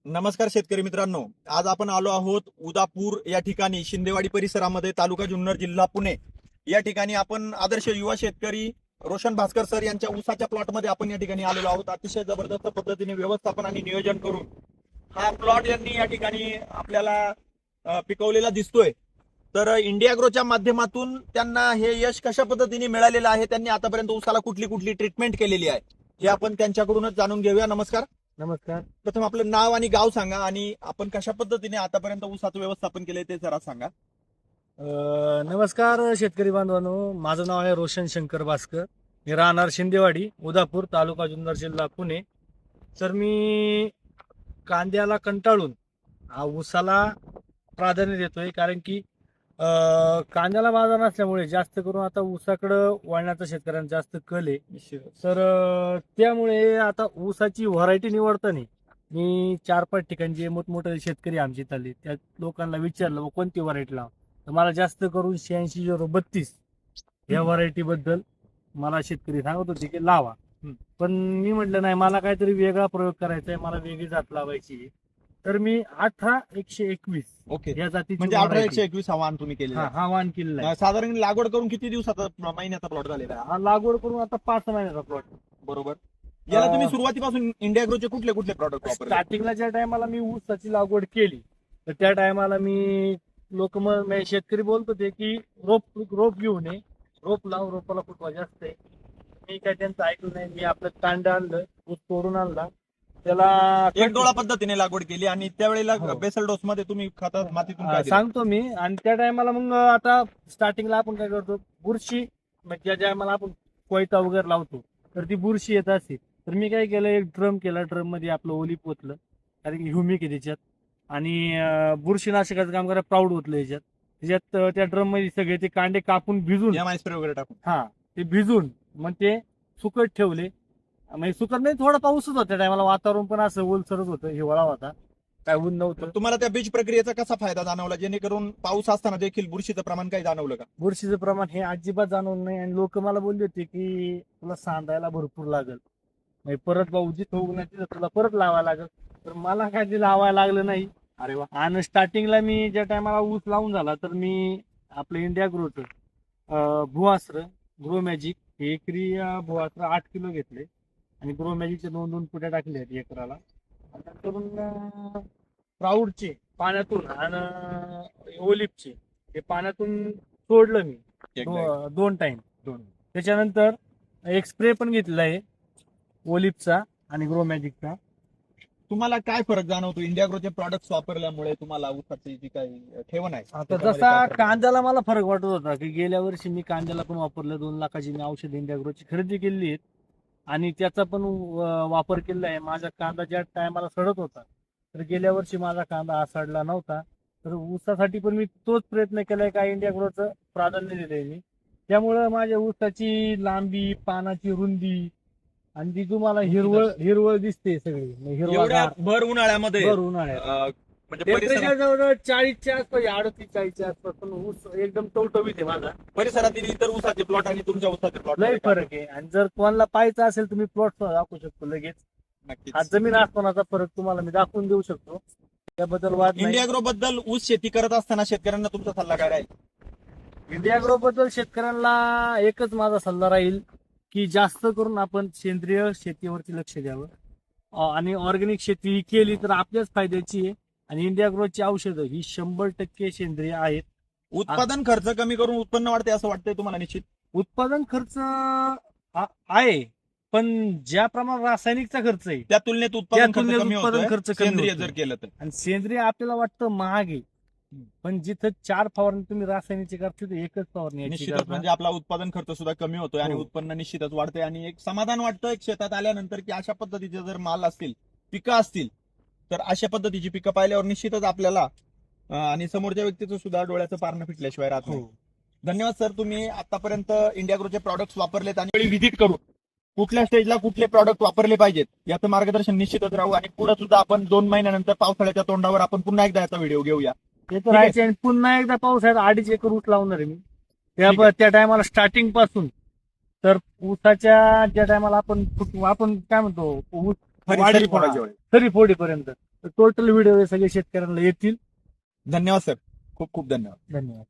नमस्कार शेतकरी मित्रांनो, आज आपण आलो आहोत उदापूर या ठिकाणी शिंदेवाडी परिसरामध्ये, तालुका जुन्नर, जिल्हा पुणे या ठिकाणी आपण आदर्श युवा शेतकरी रोशन भास्कर सर यांच्या ऊसाच्या प्लॉटमध्ये आपण या ठिकाणी आलेलो आहोत. अतिशय जबरदस्त पद्धतीने व्यवस्थापन आणि नियोजन करून हा प्लॉट यांनी या ठिकाणी आपल्याला पिकवलेला दिसतोय. तर इंडिया ग्रोच्या माध्यमातून त्यांना हे यश कशा पद्धतीने मिळालेलं आहे, त्यांनी आतापर्यंत ऊसाला कुठली कुठली ट्रीटमेंट केलेली आहे हे आपण त्यांच्याकडूनच जाणून घेऊया. नमस्कार. नमस्कार. प्रथम आपलं नाव आणि गाव सांगा आणि आपण कशा पद्धतीने आतापर्यंत ऊसाचं व्यवस्थापन केलंय ते जरा सांगा. नमस्कार शेतकरी बांधवांनो, माझं नाव आहे रोशन शंकर भास्कर. मी राहणार शिंदेवाडी, उदापूर, तालुका जुन्नर, जिल्हा पुणे. तर मी कांद्याला कंटाळून हा ऊसाला प्राधान्य देतोय, कारण की कांद्याला बाजार नसल्यामुळे जास्त करून आता ऊसाकडं वळण्याचा शेतकऱ्यांचा जास्त कल आहे. तर त्यामुळे आता ऊसाची व्हरायटी निवडताना मी 4-5 ठिकाणी जे मोठमोठे शेतकरी आमचे चालले त्या लोकांना विचारलं "बुवा, कोणती व्हरायटी लाव?" तर मला जास्त करून 86-032 या व्हरायटी बद्दल मला शेतकरी सांगत होते की लावा. पण मी म्हटलं नाही, मला काहीतरी वेगळा प्रयोग करायचा आहे, मला वेगळी जात लावायची आहे. तर मी 18-121 ओके, या जातीची म्हणजे 18-121 आव्हान तुम्ही केलेलं आहे. हा वाहन केलेलं आहे. साधारण लागवड करून किती दिवसाचा महिन्याचा प्लॉट झालेला आहे? हा लागवड करून आता 5 महिन्याचा प्लॉट. बरोबर. याला तुम्ही सुरुवातीपासून इंडिया ग्रोचे कुठले कुठले प्रॉडक्ट वापरले? स्टार्टिंगला ज्या टायमाला मी ऊसाची लागवड केली तर त्या टायमाला मी शेतकरी बोलत होते की रोप घेऊन ये, रोप लाव, रोपाला फुटवा जास्त आहे. मी काय त्यांचं ऐकलं नाही. मी आपलं कांड आणलं, ऊस तोडून आणला, त्याला एक डोळा पद्धतीने लागवड केली आणि त्यावेळेला हो. बेसल डोस मध्ये तुम्ही खतात मातीतून काय दिलं? सांगतो मी. आणि त्या टायमाला मग आता स्टार्टिंगला आपण काय करतो, बुरशी म्हणजे ज्या टायमाला आपण कोयता वगैरे लावतो तर ती बुरशी येत असते. तर मी काय केलं, एक ड्रम केला, ड्रम मध्ये आपलं ओली पोतलं, कारण की ह्युमिक आहे त्याच्यात, आणि बुरशीनाशकाचं काम करा प्राऊड होतलं याच्यात. त्याच्यात त्या ड्रम मध्ये सगळे ते कांडे कापून भिजून, एम आय स्प्रे वगैरे टाकून. हा ते भिजून मग ते सुकत ठेवले. म्हणजे सुकत नाही, थोडा पाऊसच होता त्या टायमाला, वातावरण पण असं ओलसरच होतं, हिवाळा होता, काय ऊन नव्हतं. तुम्हाला त्या बीज प्रक्रियेचा कसा फायदा जाणवला, जेणेकरून पाऊस असताना देखील बुरशीचं प्रमाण काही जाणवलं का? बुरशीचं प्रमाण हे अजिबात जाणवलं नाही. आणि लोक मला बोलले होते की तुला सांधायला भरपूर लागल, म्हणजे परत भाऊ जिथं उगणार तिथं तुला परत लावायला लागल. तर मला काय ते लावायला लागलं नाही. अरे वा. आणि स्टार्टिंगला मी ज्या टायमाला ऊस लावून झाला तर मी आपलं इंडिया ग्रोचं भुआस्त्र, ग्रो मॅजिक हे एकरी भुआस्त्र 8 किलो घेतले आणि ग्रो मॅजिकचे 2-2 पुट्या टाकल्या आहेत एकराला. आणि नंतर प्राऊडचे पाण्यातून आणि ओलिपचे हे पाण्यातून सोडलं मी दोन टाइम. त्याच्यानंतर एक स्प्रे पण घेतलेला आहे ओलिपचा आणि ग्रो मॅजिकचा. तुम्हाला काय फरक जाणवतो इंडिया ग्रोचे प्रॉडक्ट्स वापरल्यामुळे? तुम्हाला ऊसाची जी काही ठेवण आहे आता त्याच्यामध्ये जसा काय फरक? कांद्याला मला फरक वाटत होता की गेल्या वर्षी मी कांद्याला पण वापरलं, 2 लाखाची मी औषध इंडिया ग्रोची खरेदी केली आहेत आणि त्याचा पण वापर केलेला आहे. माझा कांदा ज्या टायमाला सडत होता तर गेल्या वर्षी माझा कांदा हा सडला नव्हता. तर ऊसासाठी पण मी तोच प्रयत्न केलाय का इंडिया ग्रोचं प्राधान्य दिलंय मी. त्यामुळं माझ्या ऊसाची लांबी, पानाची रुंदी आणि ती तुम्हाला हिरवळ दिसते सगळी, म्हणजे एवढ्या हिरवागार भर उन्हाळ्यामध्ये भर उन्हाळ्यात. म्हणजे परिसरात टेम्परेचर जवळ 40च्या आसपास, 38-40च्या आसपास, पण ऊस एकदम टवटवीत आहे माझा. परिसरातील इतर ऊसाचे प्लॉट आणि तुमच्या ऊसाचे प्लॉट लय फरक आहे. आणि जर कोणाला पाहायचं असेल तुम्ही प्लॉट दाखवू शकतो लगेच. नक्कीच. हा जमीन आसमानाचा फरक तुम्हाला मी दाखवून देऊ शकतो, त्याबद्दल वाद नाही. इंडिया ग्रो बद्दल ऊस शेती करत असताना शेतकऱ्यांना तुमचा सल्ला काय राहील? इंडिया ग्रो बद्दल शेतकऱ्यांना एकच माझा सल्ला राहील की जास्त करून आपण सेंद्रिय शेतीवरती लक्ष द्यावं. आणि ऑर्गॅनिक शेती केली तर आपल्याच फायद्याची आहे. आणि इंडिया ग्रोची औषधं ही 100% सेंद्रिय आहेत. उत्पादन खर्च कमी करून उत्पन्न वाढते असं वाटतंय तुम्हाला? निश्चित उत्पादन खर्च आहे, पण ज्या प्रमाणात रासायनिकचा खर्च आहे त्या तुलनेत त्या उत्पादन तुलनेत खर्च कमी उत्पादन होतोय खर्च कमी सेंद्रिय होतोय. जर केलं तर. आणि सेंद्रिय आपल्याला वाटतं महाग आहे, पण जिथं 4 फवारणी तुम्ही रासायनिकची करता तिथे एकच फवारणी याची निश्चितच करता. म्हणजे आपला उत्पादन खर्च सुद्धा कमी होतोय आणि हो. उत्पन्न निश्चितच वाढतंय आणि एक समाधान वाटतं एक शेतात आल्यानंतर की अशा पद्धतीचे जर माल असतील, पिकं असतील, तर अशा पद्धतीची पिकं पाहिल्यावर निश्चितच आपल्याला आणि समोरच्या व्यक्तीचं सुद्धा डोळ्याचं पारणं फिटल्याशिवाय राहत नाही. हो. धन्यवाद सर, तुम्ही आतापर्यंत इंडिया ग्रोचे प्रॉडक्ट्स वापरलेत आणि व्हिजिट करून कुठल्या स्टेजला कुठले प्रॉडक्ट वापरले पाहिजेत याचं मार्गदर्शन निश्चितच राहू. आणि पुढे सुद्धा आपण 2 महिन्यानंतर पावसाळ्याच्या तोंडावर आपण पुन्हा एकदा याचा व्हिडिओ घेऊया. ते तर राहायचे. आणि पुन्हा एकदा पावसाळ्यात 2.5 एकर ऊस लावणार आहे मी. त्या टायमाला स्टार्टिंग पासून तर ऊसाच्या ज्या टायमाला आपण काय म्हणतो ऊस खरी फोडायच्या वेळेस. खरी फोडीपर्यंत टोटल व्हिडिओ सगळे शेतकऱ्यांना येतील. धन्यवाद साहेब, खूप खूप धन्यवाद. धन्यवाद.